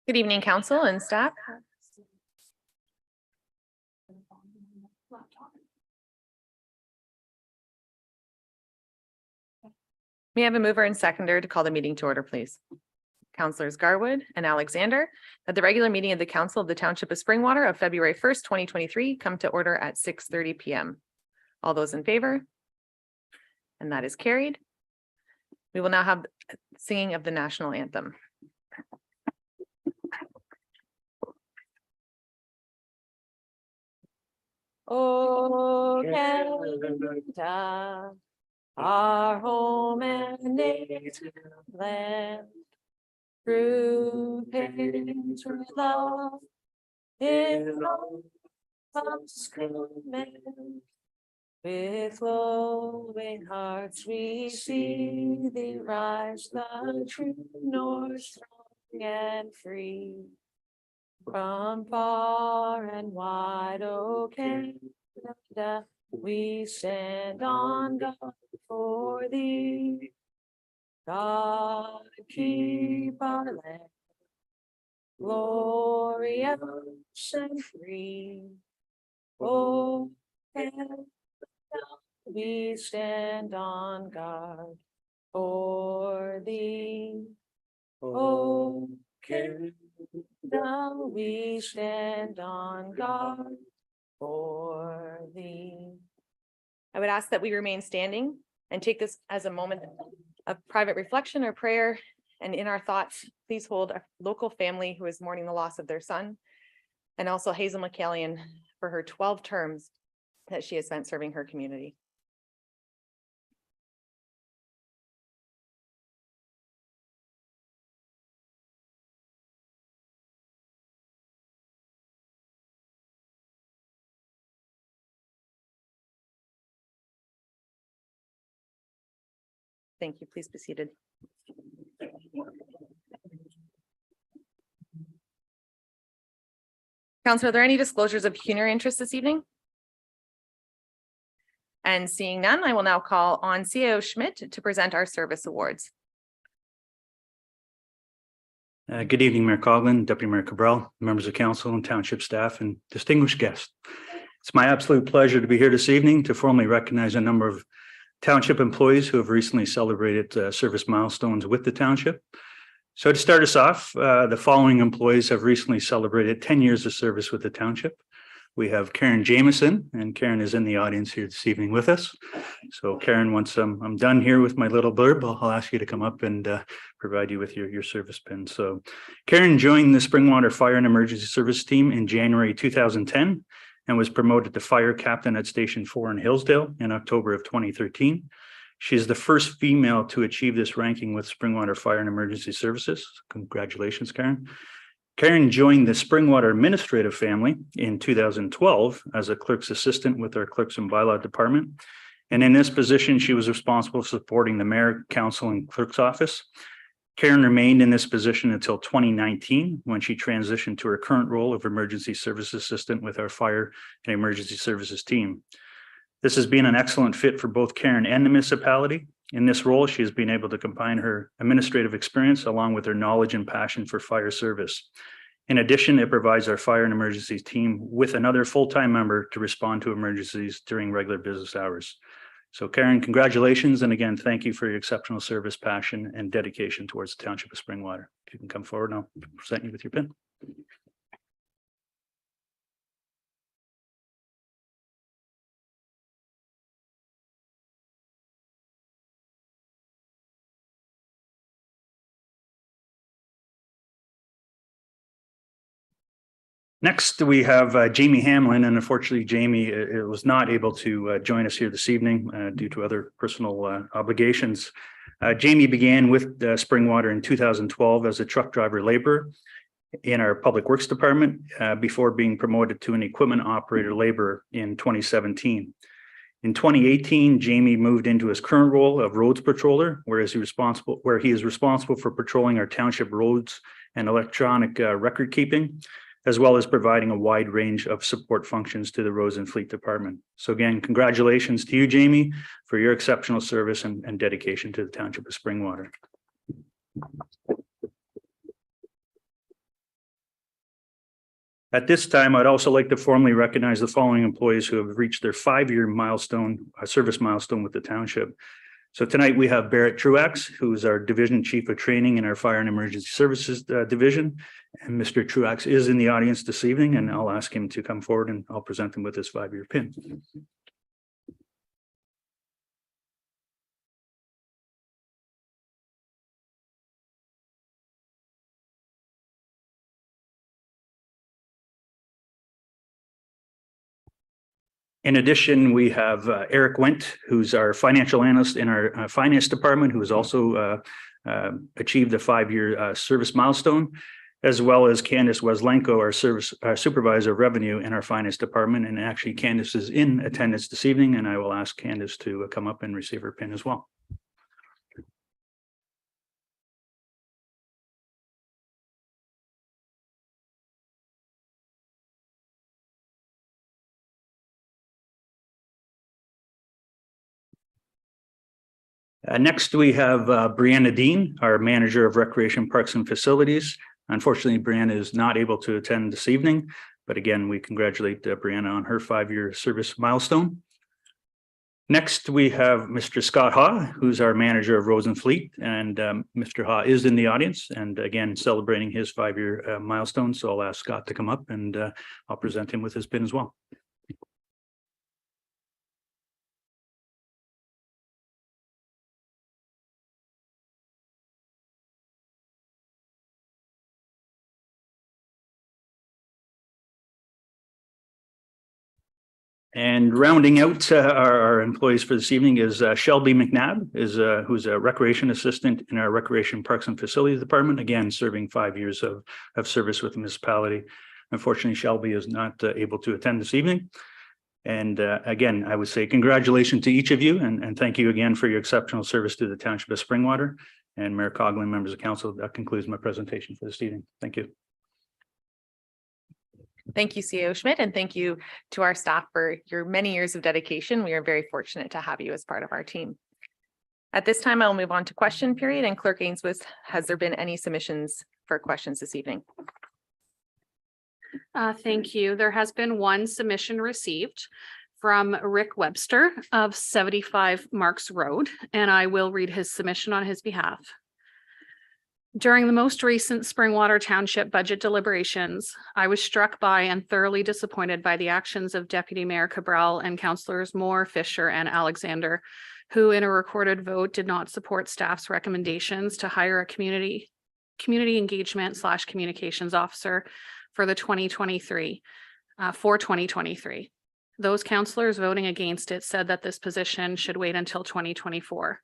Good evening, council and staff. May I have a mover and seconder to call the meeting to order, please? Councilors Garwood and Alexander, that the regular meeting of the Council of the Township of Springwater of February 1st, 2023 come to order at 6:30 p.m. All those in favor? And that is carried. We will now have singing of the national anthem. Oh, Canada, our home and native land, through pain, through love, in all men, with flowing hearts we see thee rise, the true north, strong and free. From far and wide, O Canada, we stand on guard for thee. God keep our land glorious and free. O Canada, we stand on guard for thee. O Canada, we stand on guard for thee. I would ask that we remain standing and take this as a moment of private reflection or prayer. And in our thoughts, please hold a local family who is mourning the loss of their son, and also Hazel McCallion for her 12 terms that she has spent serving her community. Thank you. Please be seated. Councilor, are there any disclosures of pecuniary interest this evening? And seeing none, I will now call on CAO Schmidt to present our service awards. Good evening, Mayor Coughlin, Deputy Mayor Cabral, members of council and township staff, and distinguished guests. It's my absolute pleasure to be here this evening to formally recognize a number of township employees who have recently celebrated service milestones with the township. So to start us off, the following employees have recently celebrated 10 years of service with the township. We have Karen Jamieson, and Karen is in the audience here this evening with us. So Karen, once I'm done here with my little blurb, I'll ask you to come up and provide you with your service pin. So Karen joined the Springwater Fire and Emergency Service team in January 2010 and was promoted to fire captain at Station 4 in Hillsdale in October of 2013. She is the first female to achieve this ranking with Springwater Fire and Emergency Services. Congratulations, Karen. Karen joined the Springwater administrative family in 2012 as a clerk's assistant with our clerks and bylaw department. And in this position, she was responsible for supporting the mayor, council, and clerk's office. Karen remained in this position until 2019 when she transitioned to her current role of emergency service assistant with our fire and emergency services team. This has been an excellent fit for both Karen and the municipality. In this role, she has been able to combine her administrative experience along with her knowledge and passion for fire service. In addition, it provides our fire and emergency team with another full-time member to respond to emergencies during regular business hours. So Karen, congratulations. And again, thank you for your exceptional service, passion, and dedication towards the Township of Springwater. If you can come forward, I'll present you with your pin. Next, we have Jamie Hamelin, and unfortunately, Jamie was not able to join us here this evening due to other personal obligations. Jamie began with Springwater in 2012 as a truck driver laborer. in our Public Works Department before being promoted to an equipment operator laborer in 2017. In 2018, Jamie moved into his current role of roads patroller, where he is responsible for patrolling our township roads and electronic record keeping, as well as providing a wide range of support functions to the Roads and Fleet Department. So again, congratulations to you, Jamie, for your exceptional service and dedication to the Township of Springwater. At this time, I'd also like to formally recognize the following employees who have reached their 5-year service milestone with the township. So tonight we have Barrett Truax, who's our Division Chief of Training in our Fire and Emergency Services Division. And Mr. Truax is in the audience this evening, and I'll ask him to come forward and I'll present him with his 5-year pin. In addition, we have Eric Wendt, who's our financial analyst in our finance department, who has also achieved a 5-year service milestone, as well as Candice Weslenko, our supervisor of revenue in our finance department. And actually, Candice is in attendance this evening, and I will ask Candice to come up and receive her pin as well. Next, we have Brianna Dean, our manager of Recreation Parks and Facilities. Unfortunately, Brianna is not able to attend this evening, but again, we congratulate Brianna on her 5-year service milestone. Next, we have Mr. Scott Haw, who's our manager of Roads and Fleet, and Mr. Haw is in the audience and again celebrating his 5-year milestone. So I'll ask Scott to come up and I'll present him with his pin as well. And rounding out our employees for this evening is Shellby McNabb, who's a recreation assistant in our Recreation Parks and Facilities Department, again, serving 5 years of service with the municipality. Unfortunately, Shellby is not able to attend this evening. And again, I would say congratulations to each of you and thank you again for your exceptional service to the Township of Springwater. And Mayor Coughlin, members of council, that concludes my presentation for this evening. Thank you. Thank you, CEO Schmidt, and thank you to our staff for your many years of dedication. We are very fortunate to have you as part of our team. At this time, I'll move on to question period. And Clerk Ainsworth, has there been any submissions for questions this evening? Thank you. There has been one submission received from Rick Webster of 75 Marks Road, and I will read his submission on his behalf. During the most recent Springwater Township budget deliberations, I was struck by and thoroughly disappointed by the actions of Deputy Mayor Cabral and Councillors Moore, Fisher, and Alexander, who in a recorded vote did not support staff's recommendations to hire a community engagement / communications officer for 2023. Those councillors voting against it said that this position should wait until 2024.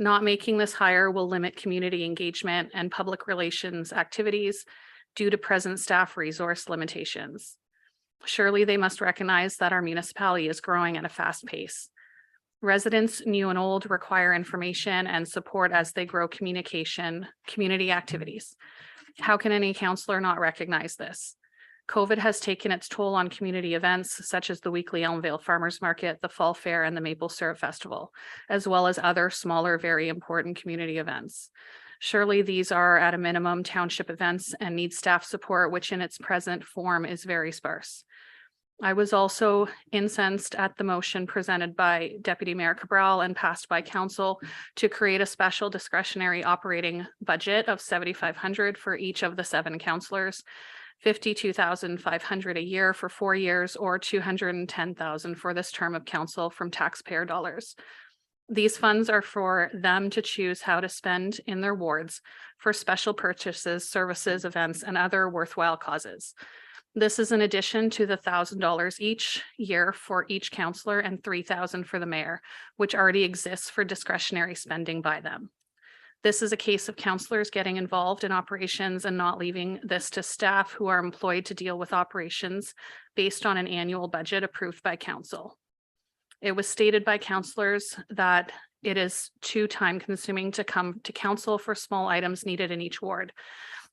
Not making this hire will limit community engagement and public relations activities due to present staff resource limitations. Surely they must recognize that our municipality is growing at a fast pace. Residents, new and old, require information and support as they grow community activities. How can any councillor not recognize this? COVID has taken its toll on community events such as the weekly Elmvale Farmers Market, the Fall Fair, and the Maple Syrup Festival, as well as other smaller, very important community events. Surely these are at a minimum township events and need staff support, which in its present form is very sparse. I was also incensed at the motion presented by Deputy Mayor Cabral and passed by council to create a special discretionary operating budget of $7,500 for each of the 7 councillors. $52,500 a year for 4 years, or $210,000 for this term of council from taxpayer dollars. These funds are for them to choose how to spend in their wards for special purchases, services, events, and other worthwhile causes. This is in addition to the $1,000 each year for each councillor and $3,000 for the mayor, which already exists for discretionary spending by them. This is a case of counselors getting involved in operations and not leaving this to staff who are employed to deal with operations based on an annual budget approved by council. It was stated by counselors that it is too time consuming to come to council for small items needed in each ward.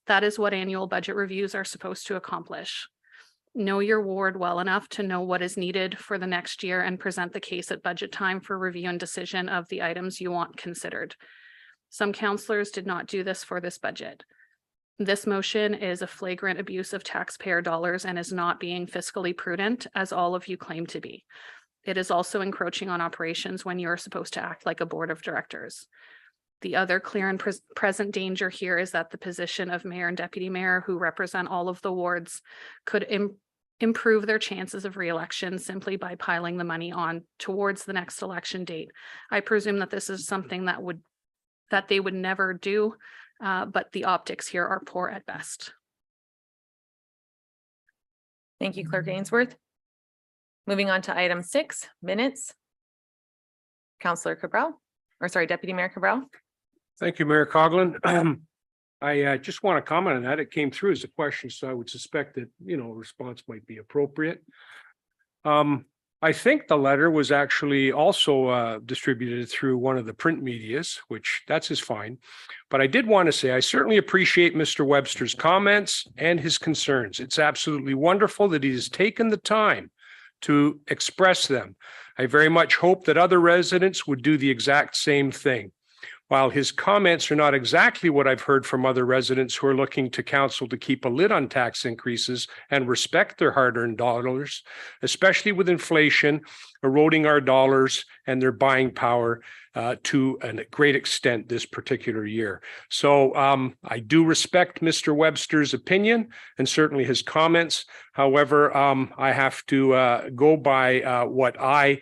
That is what annual budget reviews are supposed to accomplish. Know your ward well enough to know what is needed for the next year and present the case at budget time for review and decision of the items you want considered. Some counselors did not do this for this budget. This motion is a flagrant abuse of taxpayer dollars and is not being fiscally prudent, as all of you claim to be. It is also encroaching on operations when you are supposed to act like a board of directors. The other clear and present danger here is that the position of mayor and deputy mayor, who represent all of the wards, could improve their chances of re-election simply by piling the money on towards the next election date. I presume that this is something that they would never do, but the optics here are poor at best. Thank you, Clerk Ainsworth. Moving on to item 6, minutes. Councillor Cabral, or sorry, Deputy Mayor Cabral. Thank you, Mayor Coughlin. I just want to comment on that. It came through as a question, so I would suspect that, a response might be appropriate. I think the letter was actually also distributed through one of the print medias, which that's just fine. But I did want to say I certainly appreciate Mr. Webster's comments and his concerns. It's absolutely wonderful that he has taken the time to express them. I very much hope that other residents would do the exact same thing. While his comments are not exactly what I've heard from other residents who are looking to council to keep a lid on tax increases and respect their hard-earned dollars, especially with inflation eroding our dollars and their buying power to a great extent this particular year. So I do respect Mr. Webster's opinion and certainly his comments. However, I have to go by what I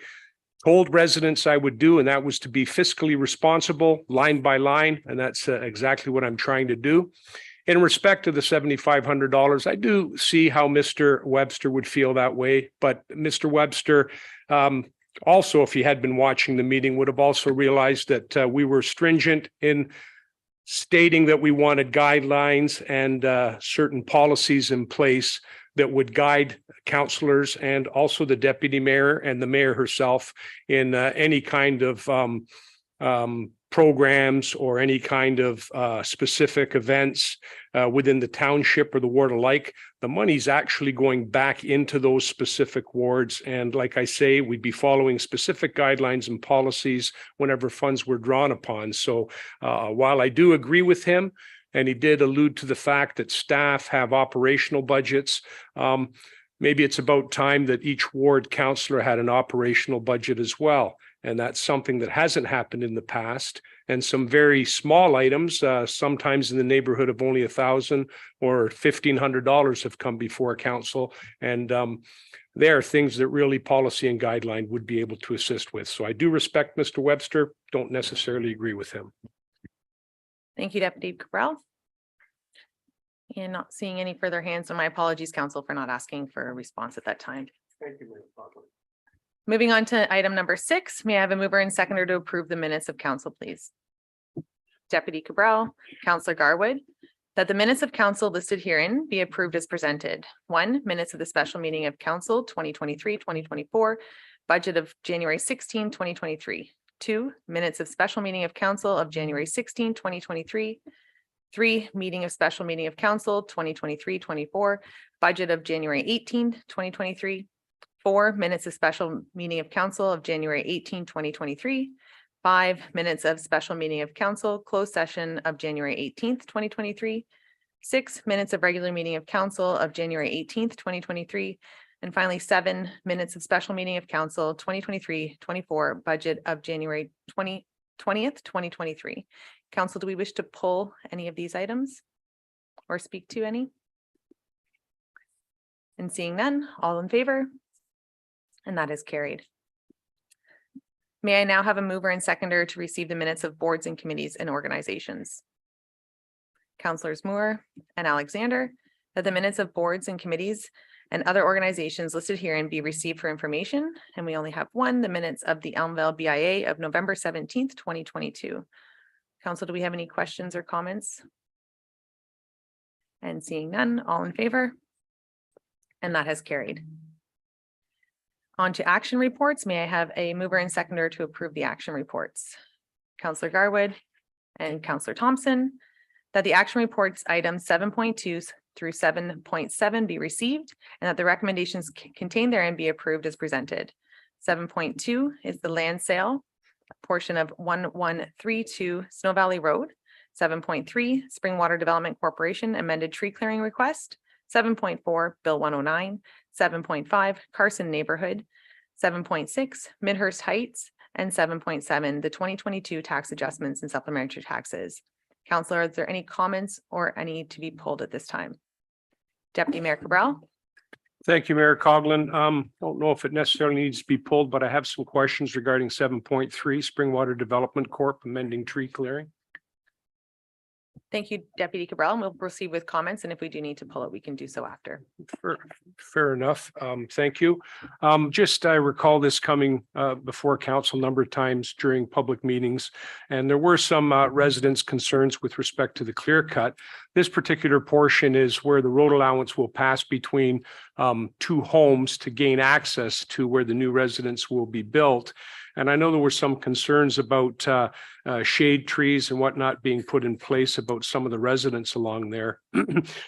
told residents I would do, and that was to be fiscally responsible line by line. And that's exactly what I'm trying to do. In respect to the $7,500, I do see how Mr. Webster would feel that way. But Mr. Webster, also, if he had been watching the meeting, would have also realized that we were stringent in stating that we wanted guidelines and certain policies in place that would guide councillors and also the deputy mayor and the mayor herself in any kind of programs or any kind of specific events within the township or the ward alike. The money's actually going back into those specific wards. And like I say, we'd be following specific guidelines and policies whenever funds were drawn upon. So while I do agree with him, and he did allude to the fact that staff have operational budgets, maybe it's about time that each ward councillor had an operational budget as well. And that's something that hasn't happened in the past. And some very small items, sometimes in the neighborhood of only $1,000 or $1,500 have come before council. And there are things that really policy and guideline would be able to assist with. So I do respect Mr. Webster, don't necessarily agree with him. Thank you, Deputy Cabral. And not seeing any further hands, so my apologies, Council, for not asking for a response at that time. Thank you, Mayor Coughlin. Moving on to item number 6, may I have a mover and seconder to approve the minutes of council, please? Deputy Cabral, Councillor Garwood, that the minutes of council listed herein be approved as presented. 1, minutes of the special meeting of council 2023-2024, budget of January 16, 2023. 2, minutes of special meeting of council of January 16, 2023. 3, meeting of special meeting of council 2023-24, budget of January 18, 2023. 4, minutes of special meeting of council of January 18, 2023. 5, minutes of special meeting of council, closed session of January 18th, 2023. 6, minutes of regular meeting of council of January 18th, 2023. And finally, 7, minutes of special meeting of council 2023-24, budget of January 20th, 2023. Council, do we wish to pull any of these items or speak to any? And seeing none, all in favor? And that is carried. May I now have a mover and seconder to receive the minutes of boards and committees and organizations? Councillors Moore and Alexander, that the minutes of boards and committees and other organizations listed herein be received for information. And we only have one, the minutes of the Elmvale BIA of November 17th, 2022. Council, do we have any questions or comments? And seeing none, all in favor? And that has carried. On to action reports. May I have a mover and seconder to approve the action reports? Councillor Garwood and Councillor Thompson, that the action reports items 7.2 through 7.7 be received and that the recommendations contained therein be approved as presented. 7.2 is the land sale portion of 1132 Snow Valley Road. 7.3 Springwater Development Corporation amended tree clearing request. 7.4 Bill 109. 7.5 Carson Neighborhood. 7.6 Midhurst Heights, and 7.7 the 2022 tax adjustments and supplementary taxes. Councillor, is there any comments or any to be pulled at this time? Deputy Mayor Cabral. Thank you, Mayor Coughlin. Don't know if it necessarily needs to be pulled, but I have some questions regarding 7.3 Springwater Development Corp amending tree clearing. Thank you, Deputy Cabral, and we'll proceed with comments. And if we do need to pull it, we can do so after. Fair enough. Thank you. I recall this coming before council a number of times during public meetings, and there were some residents' concerns with respect to the clear cut. This particular portion is where the road allowance will pass between two homes to gain access to where the new residence will be built. And I know there were some concerns about shade trees and whatnot being put in place about some of the residents along there.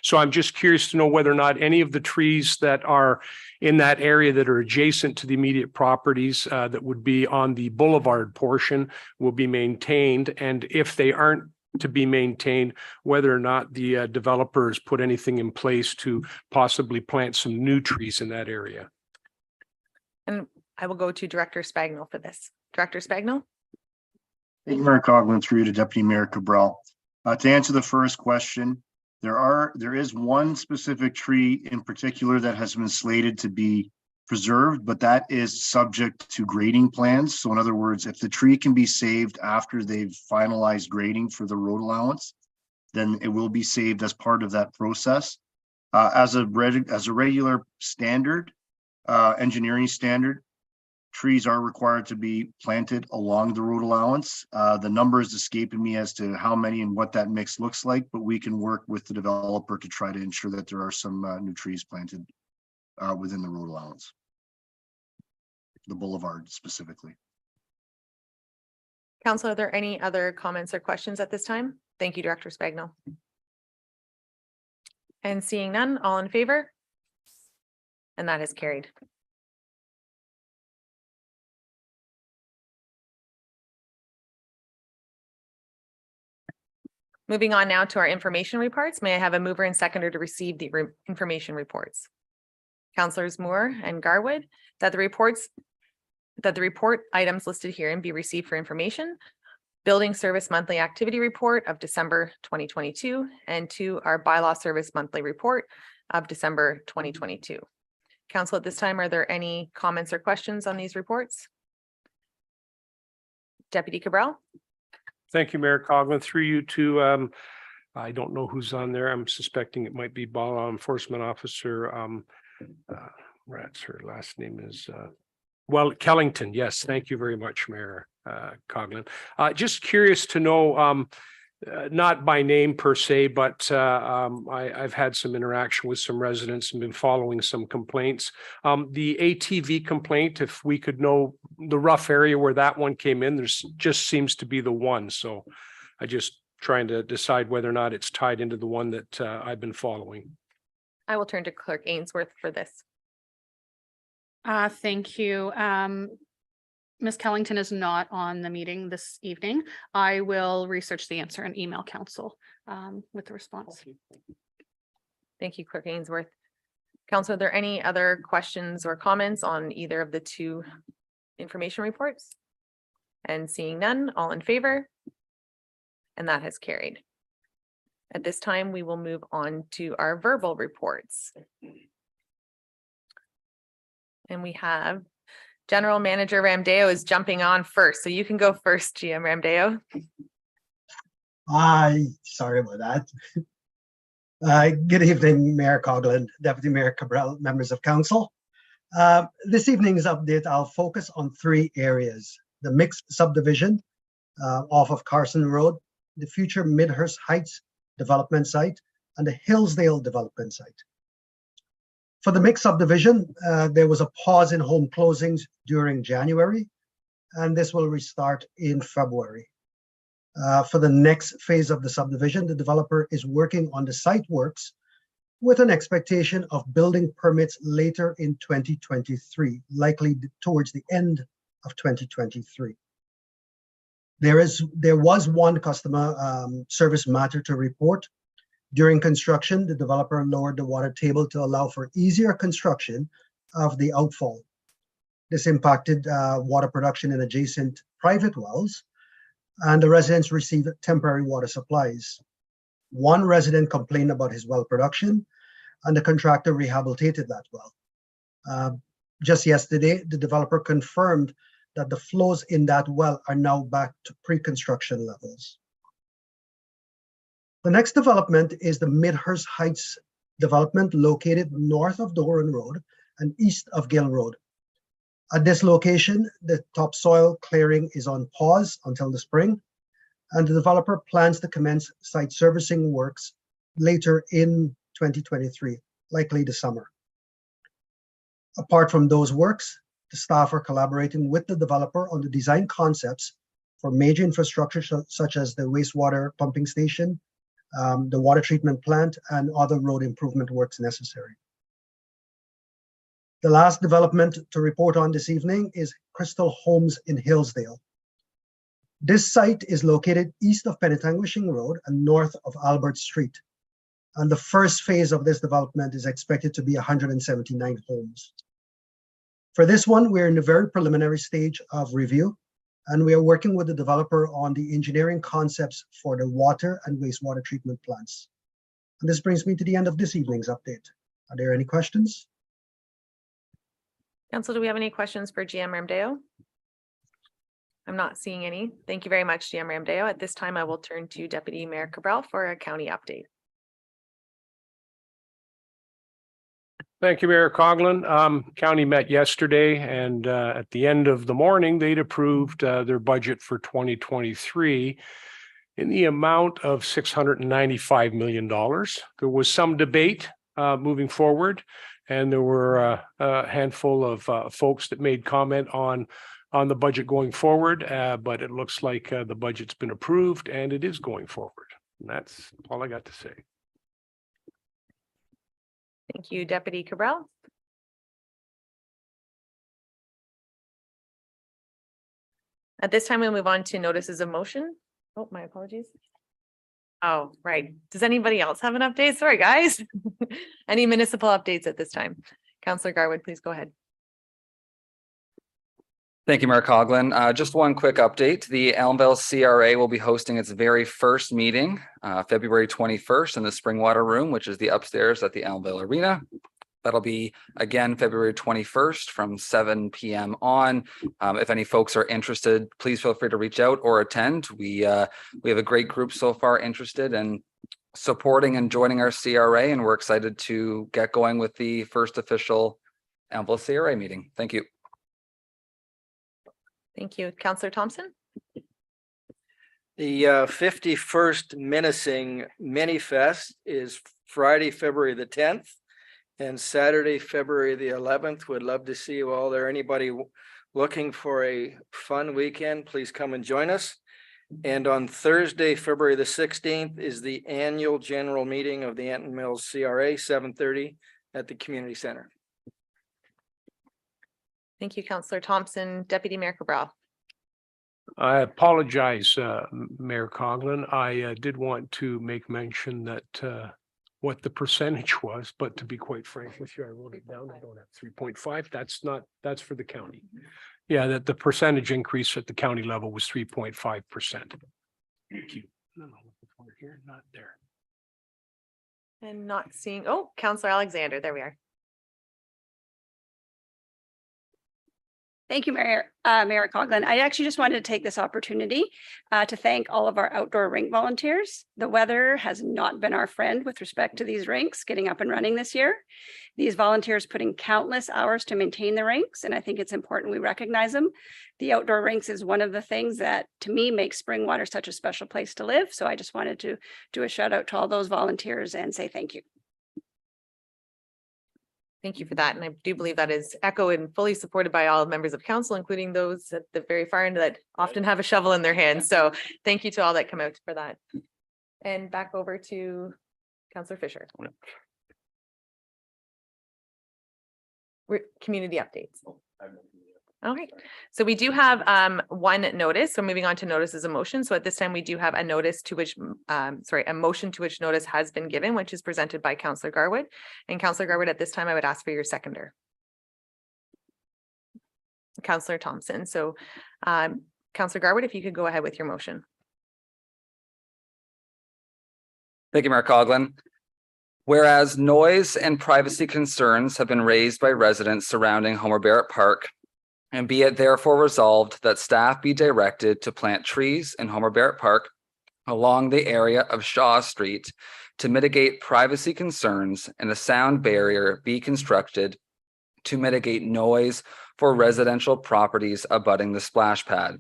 So I'm just curious to know whether or not any of the trees that are in that area that are adjacent to the immediate properties that would be on the boulevard portion will be maintained. And if they aren't to be maintained, whether or not the developers put anything in place to possibly plant some new trees in that area. And I will go to Director Spagnell for this. Director Spagnell. Thank you, Mayor Coughlin, through you to Deputy Mayor Cabral. To answer the first question, there is one specific tree in particular that has been slated to be preserved, but that is subject to grading plans. So in other words, if the tree can be saved after they've finalized grading for the road allowance, then it will be saved as part of that process. As a regular standard, engineering standard, trees are required to be planted along the road allowance. The number is escaping me as to how many and what that mix looks like, but we can work with the developer to try to ensure that there are some new trees planted within the road allowance, the boulevard specifically. Council, are there any other comments or questions at this time? Thank you, Director Spagnell. And seeing none, all in favor? And that is carried. Moving on now to our information reports. May I have a mover and seconder to receive the information reports? Councillors Moore and Garwood, that the report items listed herein be received for information. Building Service Monthly Activity Report of December 2022 and to our Bylaw Service Monthly Report of December 2022. Council, at this time, are there any comments or questions on these reports? Deputy Cabral. Thank you, Mayor Coughlin. Through you to, I don't know who's on there. I'm suspecting it might be Law Enforcement Officer. Her last name is, Kellington. Yes, thank you very much, Mayor Coughlin. Just curious to know, not by name per se, but I've had some interaction with some residents and been following some complaints. The ATV complaint, if we could know the rough area where that one came in, there's just seems to be the one. So I just trying to decide whether or not it's tied into the one that I've been following. I will turn to Clerk Ainsworth for this. Thank you. Ms. Kellington is not on the meeting this evening. I will research the answer and email council with the response. Thank you, Clerk Ainsworth. Council, are there any other questions or comments on either of the two information reports? And seeing none, all in favor? And that has carried. At this time, we will move on to our verbal reports. And we have General Manager Ramdeo is jumping on first, so you can go first, GM Ramdeo. Sorry about that. Good evening, Mayor Coughlin, Deputy Mayor Cabral, members of council. This evening's update, I'll focus on three areas. The mixed subdivision off of Carson Road, the future Midhurst Heights development site and the Hillsdale development site. For the mixed subdivision, there was a pause in home closings during January, and this will restart in February. For the next phase of the subdivision, the developer is working on the site works with an expectation of building permits later in 2023, likely towards the end of 2023. There was one customer service matter to report. During construction, the developer lowered the water table to allow for easier construction of the outfall. This impacted water production in adjacent private wells, and the residents received temporary water supplies. One resident complained about his well production, and the contractor rehabilitated that well. Just yesterday, the developer confirmed that the flows in that well are now back to pre-construction levels. The next development is the Midhurst Heights development located north of Doran Road and east of Gill Road. At this location, the topsoil clearing is on pause until the spring, and the developer plans to commence site servicing works later in 2023, likely the summer. Apart from those works, the staff are collaborating with the developer on the design concepts for major infrastructure such as the wastewater pumping station, the water treatment plant, and other road improvement works necessary. The last development to report on this evening is Crystal Homes in Hillsdale. This site is located east of Penetanguishing Road and north of Albert Street. And the first phase of this development is expected to be 179 homes. For this one, we're in the very preliminary stage of review, and we are working with the developer on the engineering concepts for the water and wastewater treatment plants. And this brings me to the end of this evening's update. Are there any questions? Council, do we have any questions for GM Ramdeo? I'm not seeing any. Thank you very much, GM Ramdeo. At this time, I will turn to Deputy Mayor Cabral for a county update. Thank you, Mayor Coughlin. County met yesterday, and at the end of the morning, they'd approved their budget for 2023 in the amount of $695 million. There was some debate moving forward, and there were a handful of folks that made comment on the budget going forward, but it looks like the budget's been approved and it is going forward. And that's all I got to say. Thank you, Deputy Cabral. At this time, we'll move on to notices of motion. Oh, my apologies. Oh, right. Does anybody else have an update? Sorry, guys. Any municipal updates at this time? Councillor Garwood, please go ahead. Thank you, Mayor Coughlin. Just one quick update. The Elmville CRA will be hosting its very first meeting, February 21st in the Springwater Room, which is the upstairs at the Elmville Arena. That'll be again February 21st from 7 p.m. on. If any folks are interested, please feel free to reach out or attend. We have a great group so far interested in supporting and joining our CRA, and we're excited to get going with the first official Elmville CRA meeting. Thank you. Thank you. Councillor Thompson? The 51st Menacing Mini Fest is Friday, February the 10th and Saturday, February the 11th. Would love to see you all there. Anybody looking for a fun weekend, please come and join us. And on Thursday, February the 16th is the annual general meeting of the Anton Mills CRA, 7:30 at the community center. Thank you, Councillor Thompson. Deputy Mayor Cabral. I apologize, Mayor Coughlin. I did want to make mention that what the percentage was, but to be quite frank with you, I wrote it down. I don't have 3.5. That's for the county. Yeah, that the percentage increase at the county level was 3.5%. Thank you. No, here, not there. And not seeing, oh, Councillor Alexander, there we are. Thank you, Mayor Coughlin. I actually just wanted to take this opportunity to thank all of our outdoor rink volunteers. The weather has not been our friend with respect to these rinks getting up and running this year. These volunteers put in countless hours to maintain the rinks, and I think it's important we recognize them. The outdoor rinks is one of the things that, to me, makes Springwater such a special place to live. So I just wanted to do a shout out to all those volunteers and say thank you. Thank you for that. And I do believe that is echoed and fully supported by all members of council, including those at the very far end that often have a shovel in their hands. So thank you to all that come out for that. And back over to Councillor Fisher. Community updates. Okay, so we do have one notice. So moving on to notices of motion. So at this time, we do have a notice to which, a motion to which notice has been given, which is presented by Councillor Garwood. And Councillor Garwood, at this time, I would ask for your seconder. Councillor Thompson. So Councillor Garwood, if you could go ahead with your motion. Thank you, Mayor Coughlin. Whereas noise and privacy concerns have been raised by residents surrounding Homer Barrett Park, and be it therefore resolved that staff be directed to plant trees in Homer Barrett Park along the area of Shaw Street to mitigate privacy concerns, and a sound barrier be constructed to mitigate noise for residential properties abutting the splash pad.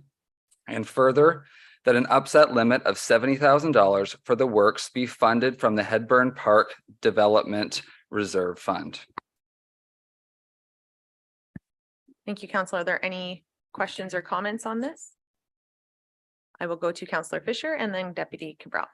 And further, that an upset limit of $70,000 for the works be funded from the Hedburn Park Development Reserve Fund. Thank you, Councillor. Are there any questions or comments on this? I will go to Councillor Fisher and then Deputy Cabral.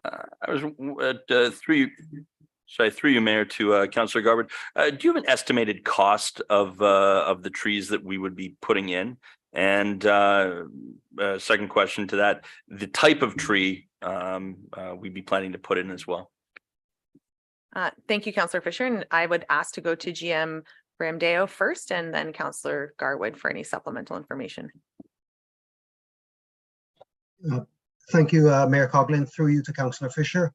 I was through you, Mayor, to Councillor Garwood. Do you have an estimated cost of the trees that we would be putting in? And second question to that, the type of tree we'd be planning to put in as well. Thank you, Councillor Fisher. And I would ask to go to GM Ramdeo first and then Councillor Garwood for any supplemental information. Thank you, Mayor Coughlin, through you to Councillor Fisher.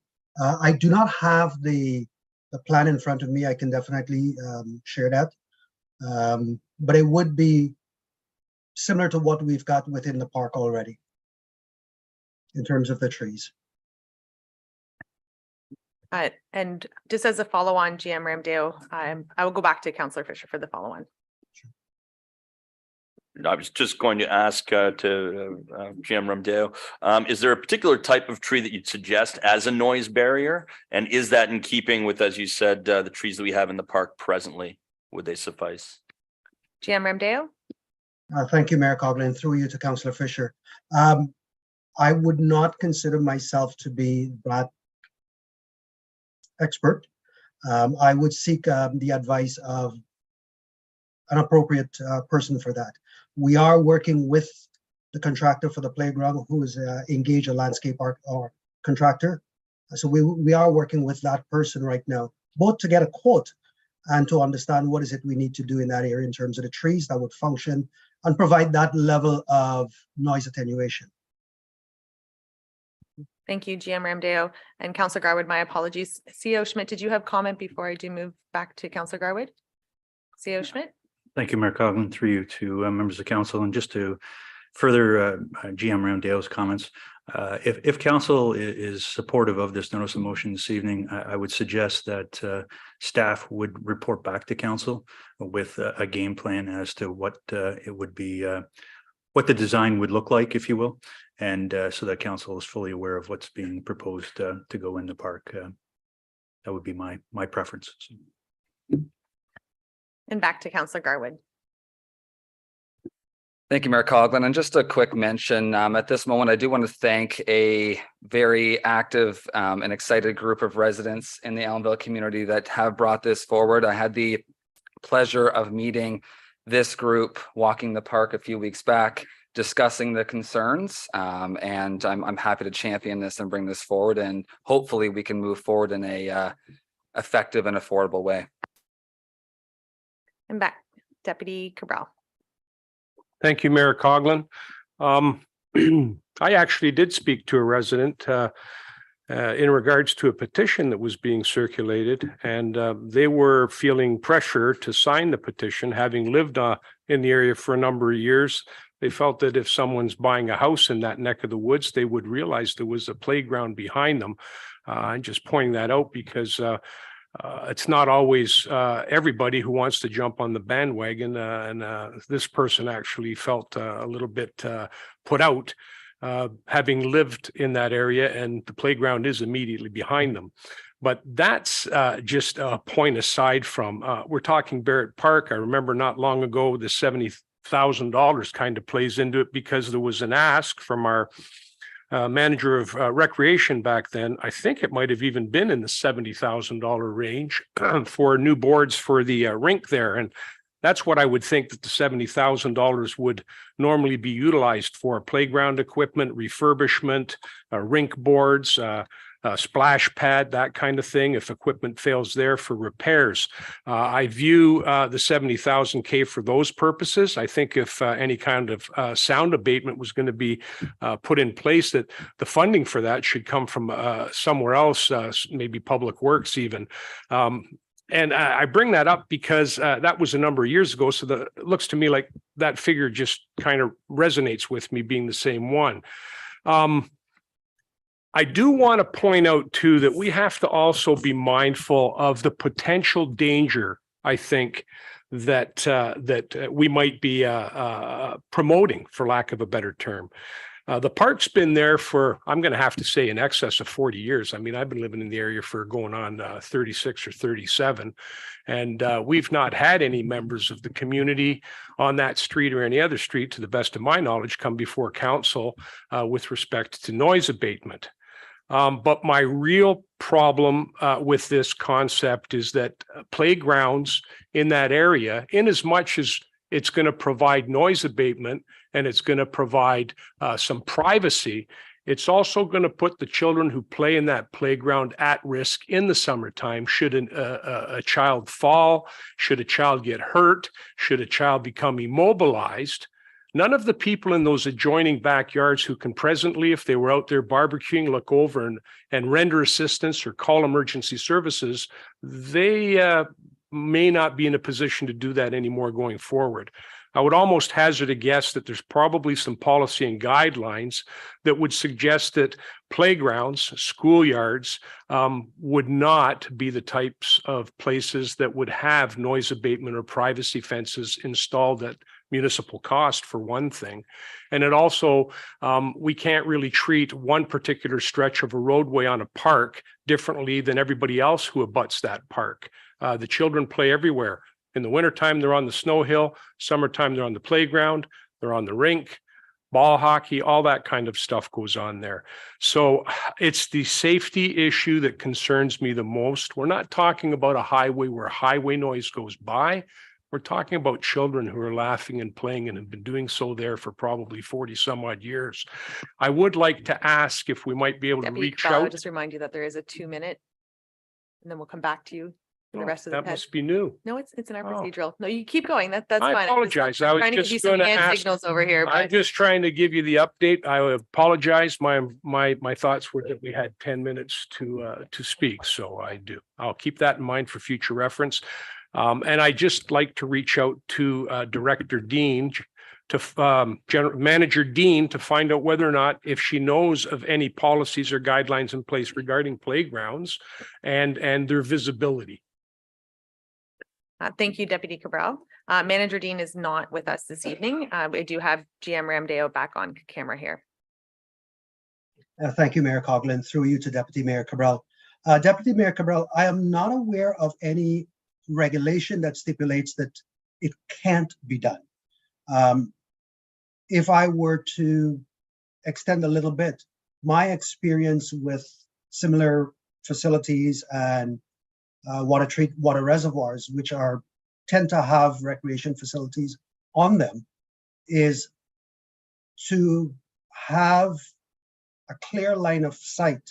I do not have the plan in front of me. I can definitely share that. But it would be similar to what we've got within the park already in terms of the trees. And just as a follow-on, GM Ramdeo, I will go back to Councillor Fisher for the follow-on. I was just going to ask to GM Ramdeo, is there a particular type of tree that you'd suggest as a noise barrier? And is that in keeping with, as you said, the trees that we have in the park presently? Would they suffice? GM Ramdeo? Thank you, Mayor Coughlin, through you to Councillor Fisher. I would not consider myself to be that expert. I would seek the advice of an appropriate person for that. We are working with the contractor for the playground, who is engaged a landscape art or contractor. So we are working with that person right now, both to get a quote and to understand what is it we need to do in that area in terms of the trees that would function and provide that level of noise attenuation. Thank you, GM Ramdeo. And Councillor Garwood, my apologies. CEO Schmidt, did you have comment before I do move back to Councillor Garwood? CEO Schmidt? Thank you, Mayor Coughlin, through you to members of council. And just to further GM Ramdeo's comments, if council is supportive of this notice of motion this evening, I would suggest that staff would report back to council with a game plan as to what it would be, what the design would look like, if you will, and so that council is fully aware of what's being proposed to go in the park. That would be my preference. And back to Councillor Garwood. Thank you, Mayor Coughlin. And just a quick mention, at this moment, I do want to thank a very active and excited group of residents in the Elmville community that have brought this forward. I had the pleasure of meeting this group walking the park a few weeks back, discussing the concerns, and I'm happy to champion this and bring this forward, and hopefully we can move forward in a effective and affordable way. And back, Deputy Cabral. Thank you, Mayor Coughlin. I actually did speak to a resident in regards to a petition that was being circulated, and they were feeling pressure to sign the petition, having lived in the area for a number of years. They felt that if someone's buying a house in that neck of the woods, they would realize there was a playground behind them. I'm just pointing that out because it's not always everybody who wants to jump on the bandwagon, and this person actually felt a little bit put out, having lived in that area, and the playground is immediately behind them. But that's just a point aside from, we're talking Barrett Park. I remember not long ago, the $70,000 kind of plays into it because there was an ask from our manager of recreation back then. I think it might have even been in the $70,000 range for new boards for the rink there. And that's what I would think that the $70,000 would normally be utilized for: playground equipment, refurbishment, rink boards, splash pad, that kind of thing, if equipment fails there, for repairs. I view the $70,000 for those purposes. I think if any kind of sound abatement was going to be put in place, that the funding for that should come from somewhere else, maybe Public Works even. And I bring that up because that was a number of years ago. So it looks to me like that figure just kind of resonates with me, being the same one. I do want to point out, too, that we have to also be mindful of the potential danger, I think, that we might be promoting, for lack of a better term. The park's been there for, I'm going to have to say, in excess of 40 years. I mean, I've been living in the area for going on 36 or 37, and we've not had any members of the community on that street or any other street, to the best of my knowledge, come before council with respect to noise abatement. But my real problem with this concept is that playgrounds in that area, in as much as it's going to provide noise abatement and it's going to provide some privacy, it's also going to put the children who play in that playground at risk in the summertime. Should a child fall, should a child get hurt, should a child become immobilized, none of the people in those adjoining backyards who can presently, if they were out there barbecuing, look over and render assistance or call emergency services, they may not be in a position to do that anymore going forward. I would almost hazard a guess that there's probably some policy and guidelines that would suggest that playgrounds, schoolyards, would not be the types of places that would have noise abatement or privacy fences installed at municipal cost, for one thing. And it also, we can't really treat one particular stretch of a roadway on a park differently than everybody else who abuts that park. The children play everywhere. In the wintertime, they're on the snow hill. Summertime, they're on the playground. They're on the rink, ball hockey, all that kind of stuff goes on there. So it's the safety issue that concerns me the most. We're not talking about a highway where highway noise goes by. We're talking about children who are laughing and playing and have been doing so there for probably 40 some odd years. I would like to ask if we might be able to Deputy reach Cabral, out. just remind you that there is a 2-minute, and then we'll come back to you for the Oh, rest of the that ped. must be new. No, it's in our Oh. procedural. No, you keep going. That's fine. I I'm just apologize. I was trying to give you just some going to hand ask. signals over here, I'm but just trying to give you the update. I apologize. My thoughts were that we had 10 minutes to speak, so I'll keep that in mind for future reference. And I just like to reach out to Director Dean, to General Manager Dean, to find out whether or not, if she knows of any policies or guidelines in place regarding playgrounds and their visibility. thank you, Deputy Cabral. Manager Dean is not with us this evening. We do have GM Ramdeo back on camera here. Thank you, Mayor Coughlin. Through you to Deputy Mayor Cabral. Deputy Mayor Cabral, I am not aware of any regulation that stipulates that it can't be done. If I were to extend a little bit, my experience with similar facilities and water reservoirs, which tend to have recreation facilities on them, is to have a clear line of sight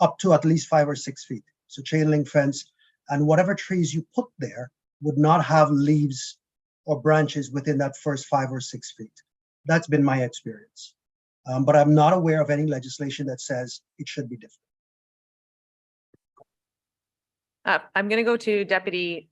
up to at least 5 or 6 feet. So chain link fence, and whatever trees you put there would not have leaves or branches within that first 5 or 6 feet. That's been my experience. But I'm not aware of any legislation that says it should be different. I'm going to go to Deputy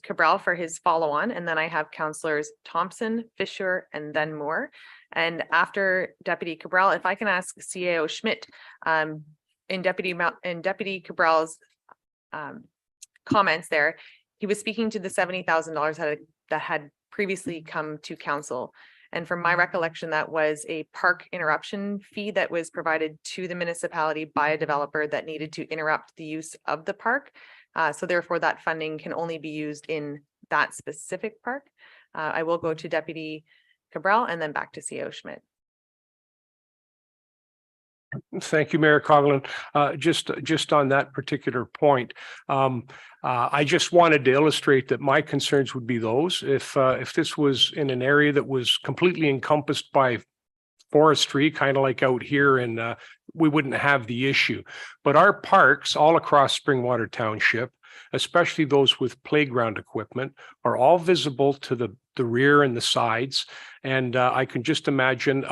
Cabral for his follow-on, and then I have Councillors Thompson, Fisher, and then Moore. And after Deputy Cabral, if I can ask CAO Schmidt, in Deputy Cabral's comments there, he was speaking to the $70,000 that had previously come to council. And from my recollection, that was a park interruption fee that was provided to the municipality by a developer that needed to interrupt the use of the park. So therefore, that funding can only be used in that specific park. I will go to Deputy Cabral and then back to CO Schmidt. Thank you, Mayor Coughlin. Just on that particular point, I just wanted to illustrate that my concerns would be those if this was in an area that was completely encompassed by forestry, kind of like out here, and we wouldn't have the issue. But our parks all across Springwater Township, especially those with playground equipment, are all visible to the rear and the sides. And I can just imagine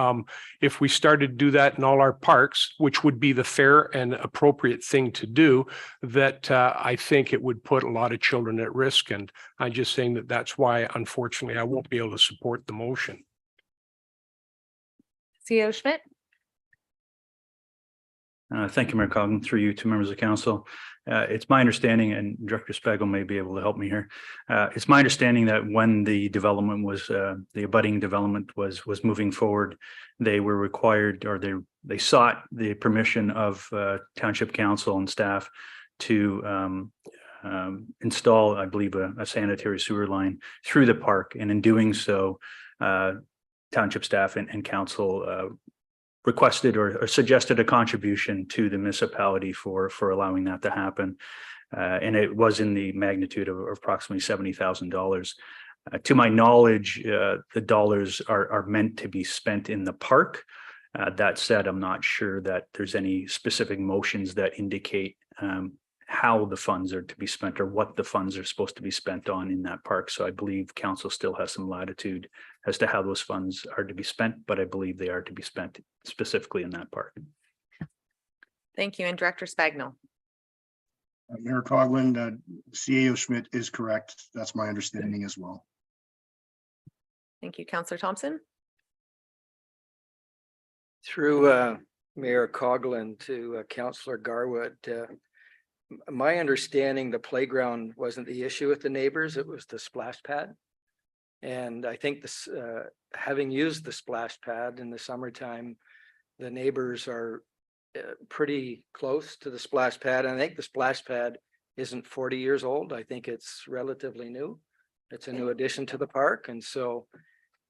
if we started to do that in all our parks, which would be the fair and appropriate thing to do, that I think it would put a lot of children at risk. And I'm just saying that that's why, unfortunately, I won't be able to support the motion. CO Schmidt. Thank you, Mayor Coughlin, through you to members of council. It's my understanding, and Director Spagle may be able to help me here. It's my understanding that when the development was, the abutting development was moving forward, they were required, or they sought the permission of Township Council and staff to install, I believe, a sanitary sewer line through the park. And in doing so, Township staff and council requested or suggested a contribution to the municipality for allowing that to happen. And it was in the magnitude of approximately $70,000. To my knowledge, the dollars are meant to be spent in the park. That said, I'm not sure that there's any specific motions that indicate how the funds are to be spent or what the funds are supposed to be spent on in that park. So I believe council still has some latitude as to how those funds are to be spent, but I believe they are to be spent specifically in that park. Thank you. And Director Spagnell. Mayor Coughlin, CAO Schmidt is correct. That's my understanding as well. Thank you. Councillor Thompson. Through Mayor Coughlin to Councillor Garwood, my understanding, the playground wasn't the issue with the neighbors, it was the splash pad. And I think this, having used the splash pad in the summertime, the neighbors are pretty close to the splash pad. And I think the splash pad isn't 40 years old. I think it's relatively new. It's a new addition to the park. And so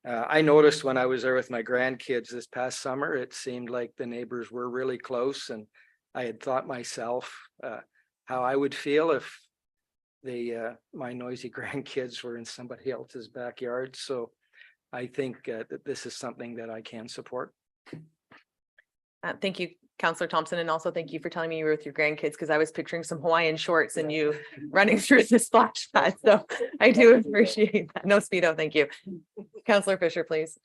I noticed when I was there with my grandkids this past summer, it seemed like the neighbors were really close. And I had thought myself, how I would feel if my noisy grandkids were in somebody else's backyard. So I think that this is something that I can support. Thank you, Councillor Thompson, and also thank you for telling me you were with your grandkids, because I was picturing some Hawaiian shorts and you running through the splash pad. So I do appreciate that. No Speedo, thank you. Councillor Fisher, please.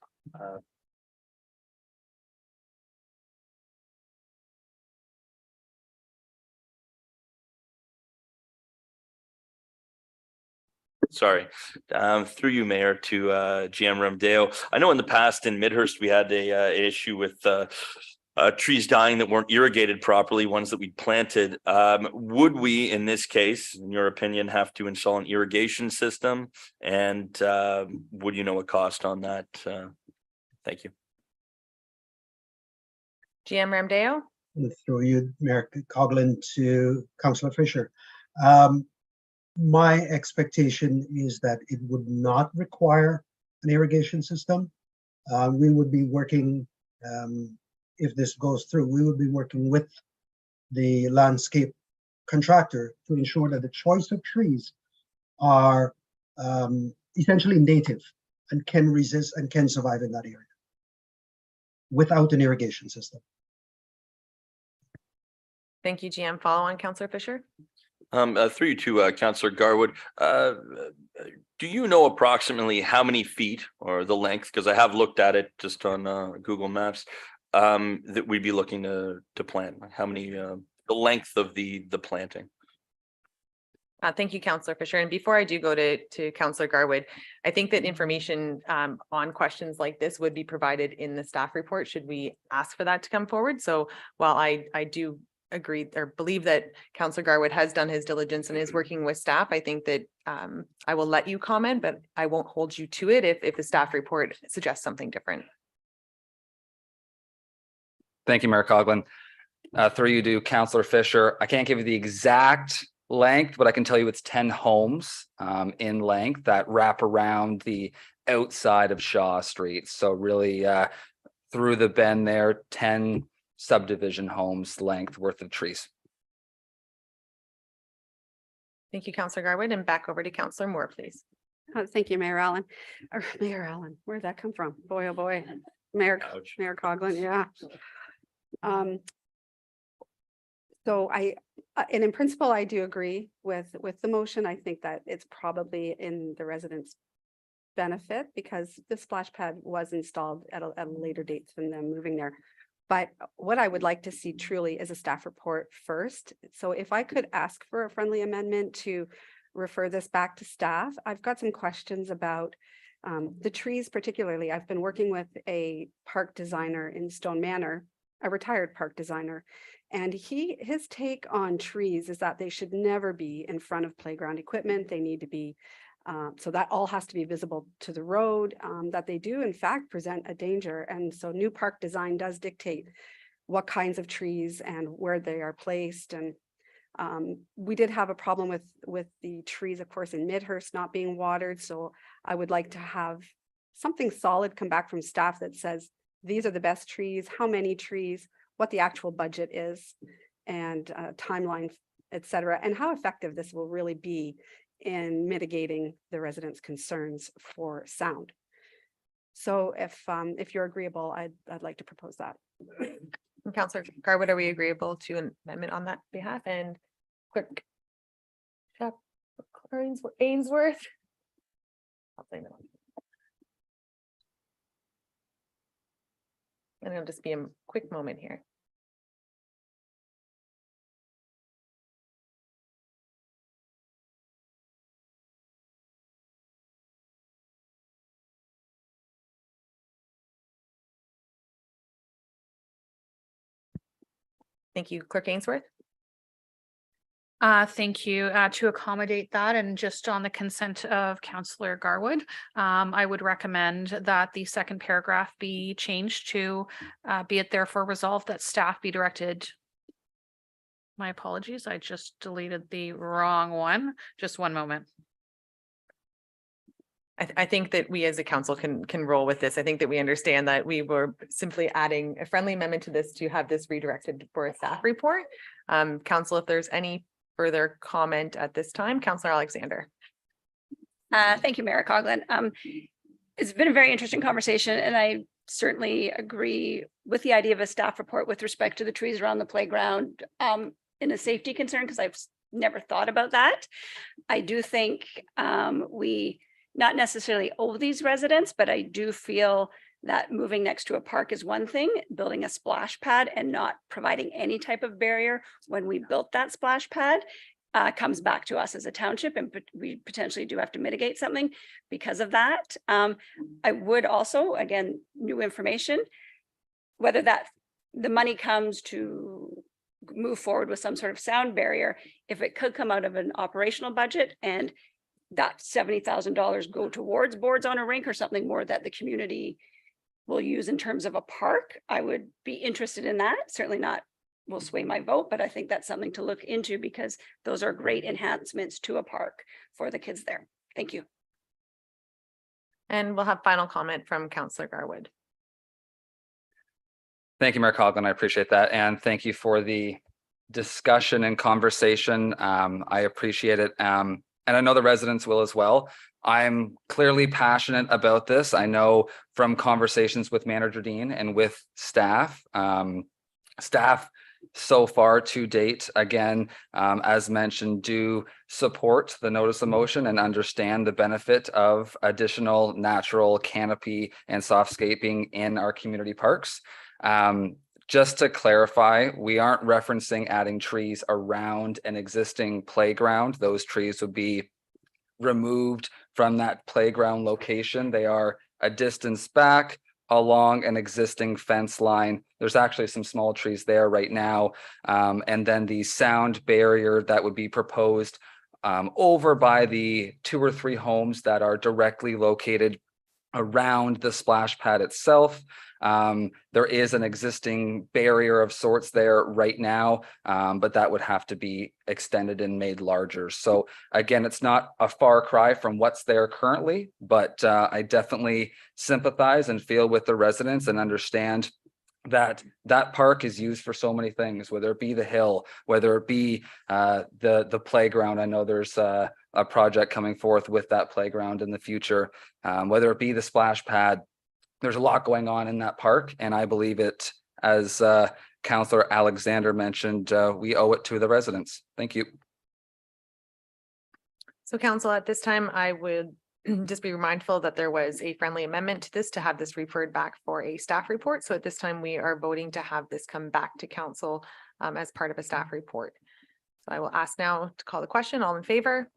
Sorry, through you, Mayor, to GM Remdale. I know in the past in Midhurst, we had a issue with trees dying that weren't irrigated properly, ones that we planted. Would we, in this case, in your opinion, have to install an irrigation system? And would you know a cost on that? Thank you. GM Ramdeo. Through you, Mayor Coughlin, to Councillor Fisher. My expectation is that it would not require an irrigation system. We would be working, if this goes through, we would be working with the landscape contractor to ensure that the choice of trees are essentially native and can resist and can survive in that area without an irrigation system. Thank you, GM. Follow on, Councillor Fisher. Through you to Councillor Garwood. Do you know approximately how many feet or the length? Because I have looked at it just on Google Maps that we'd be looking to plant? How many, the length of the planting? Thank you, Councillor Fisher. And before I do go to Councillor Garwood, I think that information on questions like this would be provided in the staff report, should we ask for that to come forward. So while I do agree or believe that Councillor Garwood has done his diligence and is working with staff, I think that I will let you comment, but I won't hold you to it if the staff report suggests something different. Thank you, Mayor Coughlin. Through you to Councillor Fisher. I can't give you the exact length, but I can tell you it's 10 homes in length that wrap around the outside of Shaw Street. So really through the bend there, 10 subdivision homes length worth of trees. Thank you, Councillor Garwood, and back over to Councillor Moore, please. Thank you, Mayor Allen. Or Mayor Allen, where'd that come from? Boy, oh boy. Mayor Coughlin, yeah. So and in principle, I do agree with the motion. I think that it's probably in the residents' benefit because the splash pad was installed at a later date than them moving there. But what I would like to see truly is a staff report first. So if I could ask for a friendly amendment to refer this back to staff, I've got some questions about the trees particularly. I've been working with a park designer in Stone Manor, a retired park designer, and his take on trees is that they should never be in front of playground equipment. They need to be, so that all has to be visible to the road, that they do in fact present a danger. And so new park design does dictate what kinds of trees and where they are placed. And we did have a problem with the trees, of course, in Midhurst not being watered. So I would like to have something solid come back from staff that says, these are the best trees, how many trees, what the actual budget is, and timeline, et cetera, and how effective this will really be in mitigating the residents' concerns for sound. So if you're agreeable, I'd like to propose that. Councillor Garwood, are we agreeable to an amendment on that behalf? And quick. Ainsworth. I'll say no. And it'll just be a quick moment here. Thank you, Clerk Ainsworth. Thank you. To accommodate that and just on the consent of Councillor Garwood, I would recommend that the second paragraph be changed to be it therefore resolved that staff be directed. My apologies, I just deleted the wrong one. Just one moment. I think that we as a council can roll with this. I think that we understand that we were simply adding a friendly amendment to this to have this redirected for a staff report. Council, if there's any further comment at this time, Councillor Alexander. Thank you, Mayor Coughlin. It's been a very interesting conversation, and I certainly agree with the idea of a staff report with respect to the trees around the playground in a safety concern, because I've never thought about that. I do think we not necessarily owe these residents, but I do feel that moving next to a park is one thing, building a splash pad and not providing any type of barrier when we built that splash pad comes back to us as a township, and we potentially do have to mitigate something because of that. I would also, again, new information, whether that the money comes to move forward with some sort of sound barrier, if it could come out of an operational budget and that $70,000 go towards boards on a rink or something more that the community will use in terms of a park, I would be interested in that. Certainly not will sway my vote, but I think that's something to look into because those are great enhancements to a park for the kids there. Thank you. And we'll have final comment from Councillor Garwood. Thank you, Mayor Coughlin. I appreciate that. And thank you for the discussion and conversation. I appreciate it. And I know the residents will as well. I'm clearly passionate about this. I know from conversations with Manager Dean and with staff, staff so far to date, again, as mentioned, do support the notice of motion and understand the benefit of additional natural canopy and softscaping in our community parks. Just to clarify, we aren't referencing adding trees around an existing playground. Those trees would be removed from that playground location. They are a distance back along an existing fence line. There's actually some small trees there right now. And then the sound barrier that would be proposed over by the 2 or 3 homes that are directly located around the splash pad itself. There is an existing barrier of sorts there right now, but that would have to be extended and made larger. So again, it's not a far cry from what's there currently, but I definitely sympathize and feel with the residents and understand that that park is used for so many things, whether it be the hill, whether it be the playground. I know there's a project coming forth with that playground in the future, whether it be the splash pad. There's a lot going on in that park, and I believe it, as Councillor Alexander mentioned, we owe it to the residents. Thank you. So council, at this time, I would just be mindful that there was a friendly amendment to this to have this referred back for a staff report. So at this time, we are voting to have this come back to council as part of a staff report. So I will ask now to call the question. All in favor?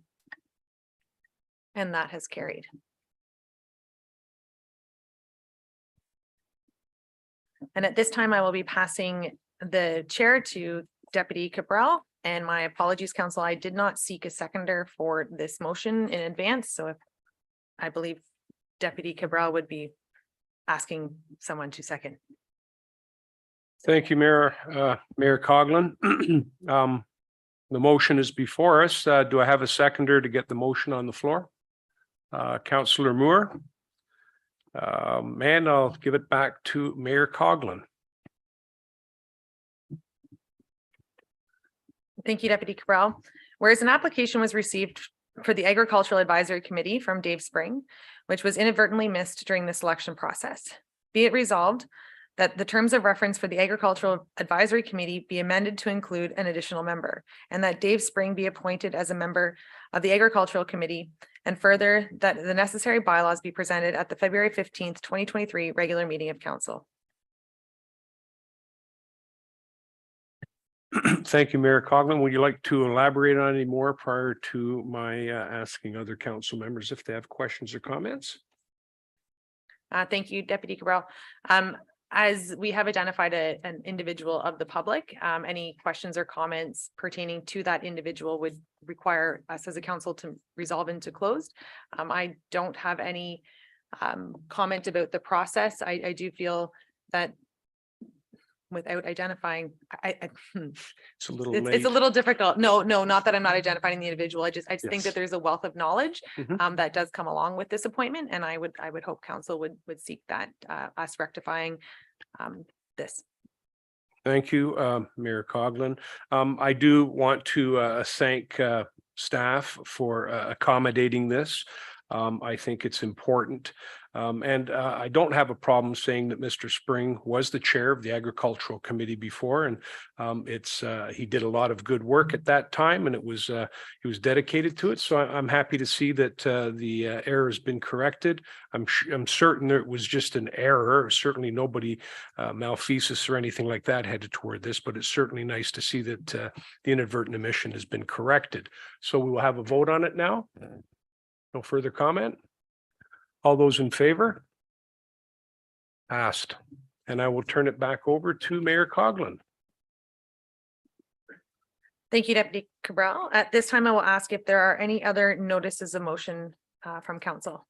And that has carried. And at this time, I will be passing the chair to Deputy Cabral. And my apologies, council, I did not seek a seconder for this motion in advance. So if I believe Deputy Cabral would be asking someone to second. Thank you, Mayor Coughlin. The motion is before us. Do I have a seconder to get the motion on the floor? Councillor Moore. And I'll give it back to Mayor Coughlin. Thank you, Deputy Cabral. Whereas an application was received for the Agricultural Advisory Committee from Dave Spring, which was inadvertently missed during the selection process. Be it resolved that the terms of reference for the Agricultural Advisory Committee be amended to include an additional member, and that Dave Spring be appointed as a member of the Agricultural Committee, and further that the necessary bylaws be presented at the February 15th, 2023 regular meeting of council. Thank you, Mayor Coughlin. Would you like to elaborate on any more prior to my asking other council members if they have questions or comments? Thank you, Deputy Cabral. As we have identified an individual of the public, any questions or comments pertaining to that individual would require us as a council to resolve into closed. I don't have any comment about the process. I do feel that without identifying, It's a little it's late. a little difficult. No, not that I'm not identifying the individual. I just think that there's a wealth of knowledge that does come along with this appointment, and I would hope council would seek that, us rectifying this. Thank you, Mayor Coughlin. I do want to thank staff for accommodating this. I think it's important. And I don't have a problem saying that Mr. Spring was the chair of the Agricultural Committee before, and he did a lot of good work at that time, and he was dedicated to it. So I'm happy to see that the error has been corrected. I'm certain that it was just an error. Certainly nobody malfeasance or anything like that headed toward this, but it's certainly nice to see that the inadvertent omission has been corrected. So we will have a vote on it now. No further comment. All those in favor? Passed. And I will turn it back over to Mayor Coughlin. Thank you, Deputy Cabral. At this time, I will ask if there are any other notices of motion from council.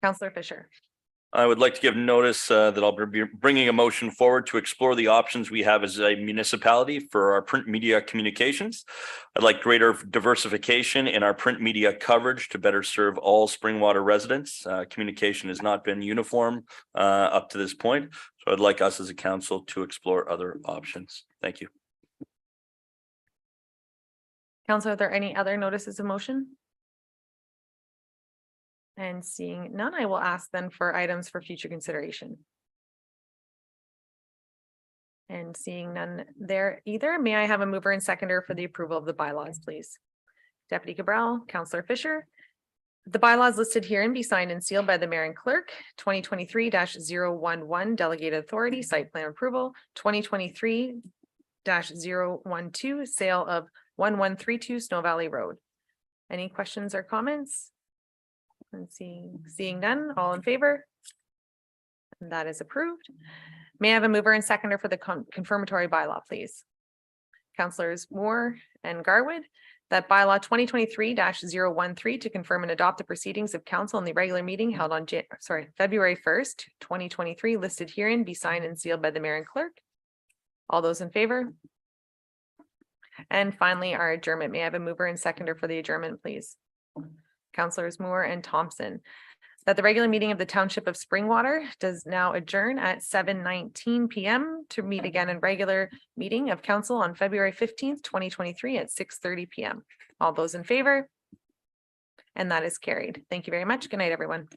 Councillor Fisher. I would like to give notice that I'll be bringing a motion forward to explore the options we have as a municipality for our print media communications. I'd like greater diversification in our print media coverage to better serve all Springwater residents. Communication has not been uniform up to this point, so I'd like us as a council to explore other options. Thank you. Council, are there any other notices of motion? And seeing none, I will ask then for items for future consideration. And seeing none there either, may I have a mover and seconder for the approval of the bylaws, please? Deputy Cabral, Councillor Fisher, The bylaws listed herein be signed and sealed by the mayor and clerk. 2023-011 delegated authority site plan approval, 2023-012 sale of 1132 Snow Valley Road. Any questions or comments? And seeing none, all in favor? And that is approved. May I have a mover and seconder for the confirmatory bylaw, please? Councillors Moore and Garwood, that bylaw 2023-013 to confirm and adopt the proceedings of council in the regular meeting held on February 1st, 2023, listed herein be signed and sealed by the mayor and clerk. All those in favor? And finally, our adjournment. May I have a mover and seconder for the adjournment, please? Councillors Moore and Thompson, that the regular meeting of the Township of Springwater does now adjourn at 7:19 p.m. to meet again in regular meeting of council on February 15th, 2023 at 6:30 p.m. All those in favor? And that is carried. Thank you very much. Good night, everyone.